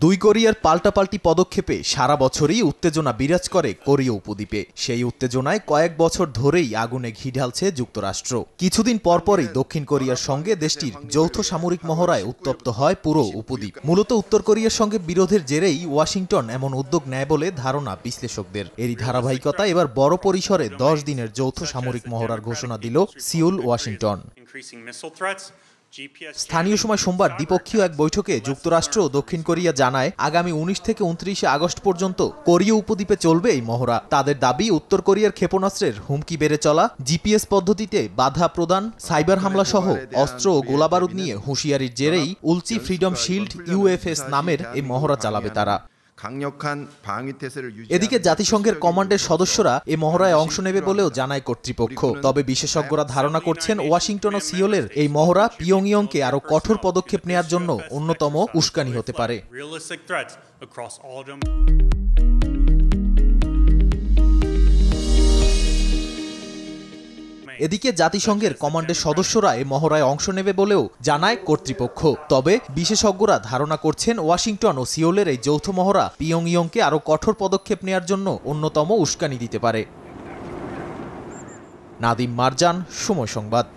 দুই কোরিয়ার পাল্টাপাল্টি পদক্ষেপে সারা বছরই উত্তেজনা বিরাজ করে কোরীয় উপদ্বীপে। সেই উত্তেজনায় কয়েক বছর ধরেই আগুনে ঘি ঢালছে যুক্তরাষ্ট্র। কিছুদিন পরপরই দক্ষিণ কোরিয়ার সঙ্গে দেশটির যৌথ সামরিক মহড়ায় উত্তপ্ত হয় পুরো উপদ্বীপ। মূলত উত্তর কোরিয়ার সঙ্গে বিরোধের জেরেই ওয়াশিংটন এমন উদ্যোগ নেয় বলে ধারণা বিশ্লেষকদের। এরই ধারাবাহিকতায় এবার বড় পরিসরে 10 দিনের যৌথ সামরিক মহড়ার ঘোষণা দিল সিউল, ওয়াশিংটন। স্থানীয় সময় সোমবার দ্বিপক্ষীয় এক বৈঠকে যুক্তরাষ্ট্র ও দক্ষিণ কোরিয়া জানায়, আগামী 19 থেকে 29 আগস্ট পর্যন্ত কোরীয় উপদ্বীপে চলবে এই মহড়া। তাদের দাবি, উত্তর কোরিয়ার ক্ষেপণাস্ত্রের হুমকি বেড়ে চলা, জিপিএস পদ্ধতিতে বাধা প্রদান, সাইবার হামলা সহ অস্ত্র ও গোলাবারুদ নিয়ে হুঁশিয়ারির জেরেই উলচি ফ্রিডম শিল্ড ইউএফএস নামের এই মহড়া চালাবে তারা। এদিকে জাতিসংঘের কমান্ডের সদস্যরা এ মহড়ায় অংশ নেবে বলেও জানায় কর্তৃপক্ষ। তবে বিশেষজ্ঞরা ধারণা করছেন, ওয়াশিংটন ও সিওলের এই মহড়া পিয়ংইয়ংকে আরও কঠোর পদক্ষেপ নেওয়ার জন্য অন্যতম উস্কানি হতে পারে। এদিকে জাতিসংঘের কমান্ডের সদস্যরা এ মহড়ায় অংশ নেবে বলেও জানায় কর্তৃপক্ষ। তবে বিশেষজ্ঞরা ধারণা করছেন, ওয়াশিংটন ও সিওলের এই যৌথ মহড়া পিয়ংইয়ংকে আরও কঠোর পদক্ষেপ নেওয়ার জন্য অন্যতম উস্কানি দিতে পারে। নাদিম মারজান, সময় সংবাদ।